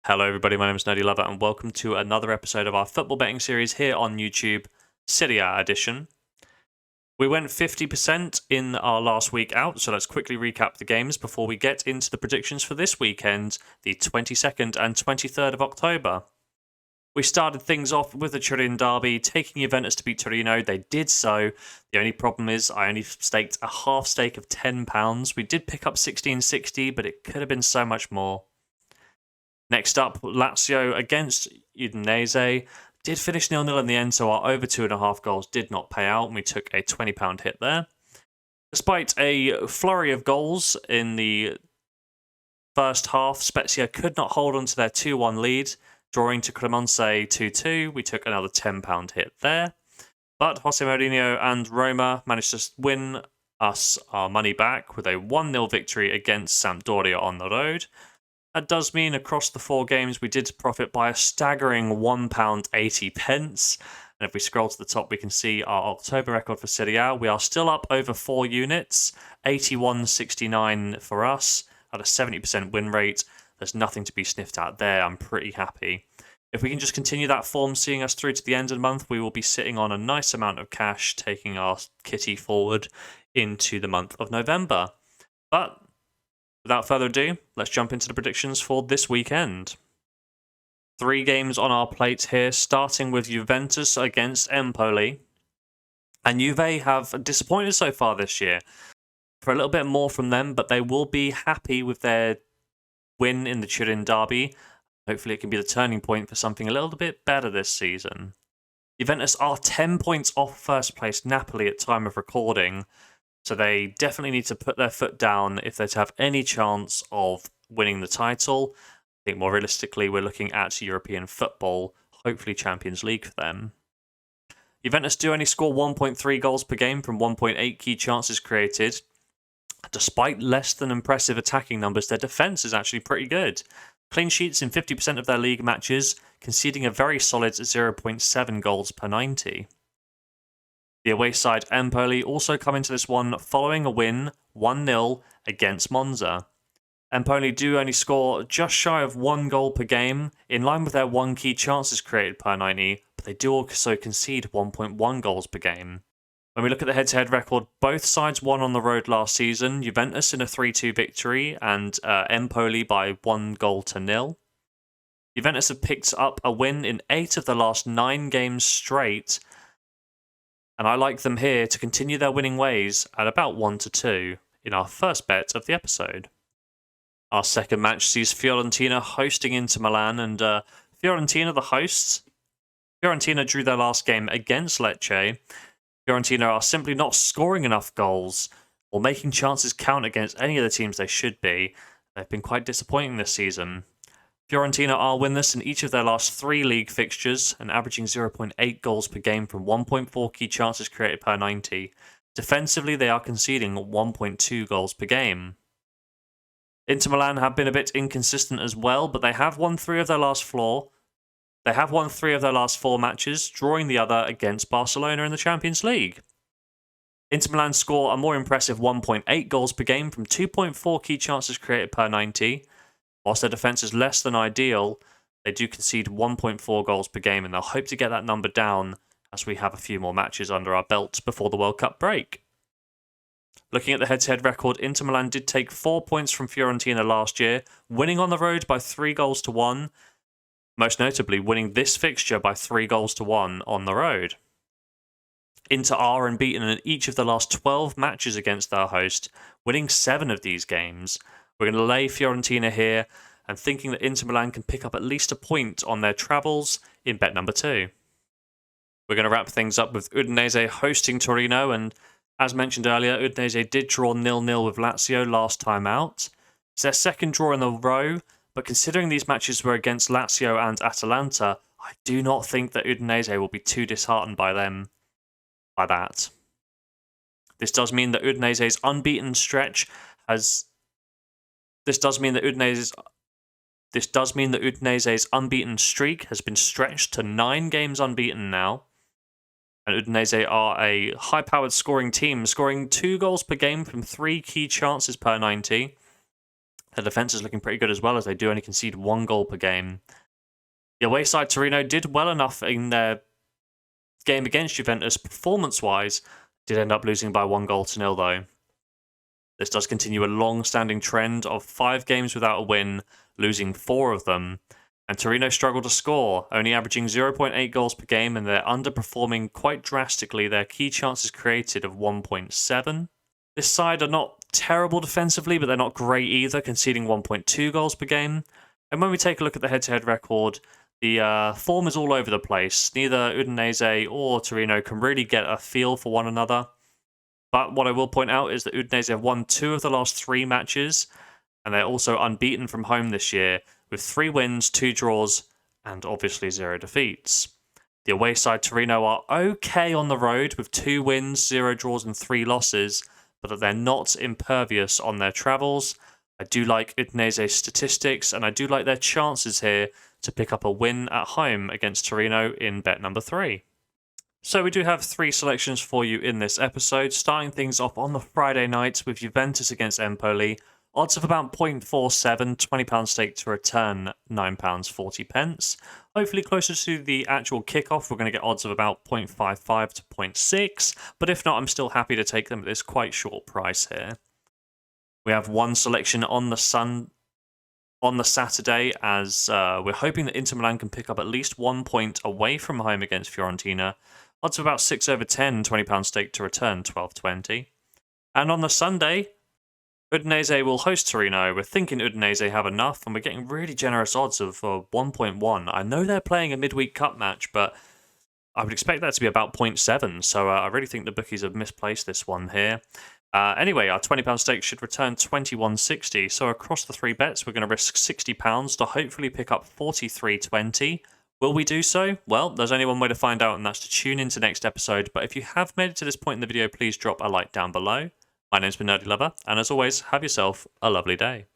Hello everybody, my name is Nerdy Lover and welcome to another episode of our football betting series here on YouTube, Serie A edition. We went 50% in our last week out, so let's quickly recap the games before we get into the predictions for this weekend, the 22nd and 23rd of October. We started things off with the Turin derby, taking Juventus to beat Torino. They did so. The only problem is I only staked a half stake of £10. We did pick up 16.60, but it could have been so much more. Next up, Lazio against Udinese. Did finish 0-0 in the end, so our over 2.5 goals did not pay out, and we took a £20 hit there. Despite a flurry of goals in the first half, Spezia could not hold on to their 2-1 lead, drawing to Cremonese 2-2. We took another £10 hit there. But Jose Mourinho and Roma managed to win us our money back with a 1-0 victory against Sampdoria on the road. That does mean across the 4 games we did profit by a staggering £1.80. And if we scroll to the top, we can see our October record for Serie A. We are still up over 4 units, 81.69 for us at a 70% win rate. There's nothing to be sniffed at there. I'm pretty happy. If we can just continue that form, seeing us through to the end of the month, we will be sitting on a nice amount of cash, taking our kitty forward into the month of November. But without further ado, let's jump into the predictions for this weekend. 3 games on our plate here, starting with Juventus against Empoli. And Juve have disappointed so far this year. For a little bit more from them, but they will be happy with their win in the Turin derby. Hopefully it can be the turning point for something a little bit better this season. Juventus are 10 points off first place Napoli at time of recording, so they definitely need to put their foot down if they're to have any chance of winning the title. I think more realistically, we're looking at European football, hopefully Champions League for them. Juventus do only score 1.3 goals per game from 1.8 key chances created. Despite less than impressive attacking numbers, their defence is actually pretty good. Clean sheets in 50% of their league matches, conceding a very solid 0.7 goals per 90. The away side Empoli also come into this one following a win 1-0 against Monza. Empoli do only score just shy of 1 goal per game, in line with their 1 key chances created per 90, but they do also concede 1.1 goals per game. When we look at the head-to-head record, both sides won on the road last season, Juventus in a 3-2 victory and Empoli by 1-0. Juventus have picked up a win in 8 of the last 9 games straight, and I like them here to continue their winning ways at about 1-2 in our first bet of the episode. Our second match sees Fiorentina hosting Inter Milan, and Fiorentina, the hosts. Fiorentina drew their last game against Lecce. Fiorentina are simply not scoring enough goals or making chances count against any of the teams they should be. They've been quite disappointing this season. Fiorentina are winless in each of their last 3 league fixtures and averaging 0.8 goals per game from 1.4 key chances created per 90. Defensively, they are conceding 1.2 goals per game. Inter Milan have been a bit inconsistent as well, but they have won 3 of their last 4. They have won 3 of their last 4 matches, drawing the other against Barcelona in the Champions League. Inter Milan score a more impressive 1.8 goals per game from 2.4 key chances created per 90. Whilst their defence is less than ideal, they do concede 1.4 goals per game, and they'll hope to get that number down as we have a few more matches under our belts before the World Cup break. Looking at the head-to-head record, Inter Milan did take 4 points from Fiorentina last year, winning on the road by 3-1. Most notably, winning this fixture by 3-1 on the road. Inter are unbeaten in each of the last 12 matches against their host, winning 7 of these games. We're going to lay Fiorentina here, and thinking that Inter Milan can pick up at least a point on their travels in bet number 2. We're going to wrap things up with Udinese hosting Torino, and as mentioned earlier, Udinese did draw 0-0 with Lazio last time out. It's their second draw in a row, but considering these matches were against Lazio and Atalanta, I do not think that Udinese will be too disheartened by that. This does mean that Udinese's unbeaten stretch has. This does mean that Udinese's unbeaten streak has been stretched to 9 games unbeaten now. And Udinese are a high-powered scoring team, scoring 2 goals per game from 3 key chances per 90. Their defence is looking pretty good as well, as they do only concede 1 goal per game. The away side, Torino, did well enough in their game against Juventus performance-wise, did end up losing by 1-0 though. This does continue a long-standing trend of 5 games without a win, losing 4 of them. And Torino struggle to score, only averaging 0.8 goals per game, and they're underperforming quite drastically their key chances created of 1.7. This side are not terrible defensively, but they're not great either, conceding 1.2 goals per game. And when we take a look at the head-to-head record, the form is all over the place. Neither Udinese or Torino can really get a feel for one another. But what I will point out is that Udinese have won 2 of the last 3 matches, and they're also unbeaten from home this year, with 3 wins, 2 draws, and obviously 0 defeats. The away side Torino are okay on the road, with 2 wins, 0 draws, and 3 losses, but they're not impervious on their travels. I do like Udinese's statistics, and I do like their chances here to pick up a win at home against Torino in bet number 3. So we do have 3 selections for you in this episode, starting things off on the Friday night with Juventus against Empoli. Odds of about 0.47, £20 stake to return, £9.40. Hopefully closer to the actual kickoff, we're going to get odds of about 0.55 to 0.6, but if not, I'm still happy to take them at this quite short price here. We have 1 selection on the Saturday, as we're hoping that Inter Milan can pick up at least 1 point away from home against Fiorentina. Odds of about 6/10, £20 stake to return, £12.20. And on the Sunday, Udinese will host Torino. We're thinking Udinese have enough, and we're getting really generous odds of 1.1. I know they're playing a midweek cup match, but I would expect that to be about 0.7, so I really think the bookies have misplaced this one here. Anyway, our £20 stake should return £21.60, so across the 3 bets, we're going to risk £60 to hopefully pick up £43.20. Will we do so? Well, there's only one way to find out, and that's to tune into next episode. But if you have made it to this point in the video, please drop a like down below. My name's been Nerdy Lover, and as always, have yourself a lovely day.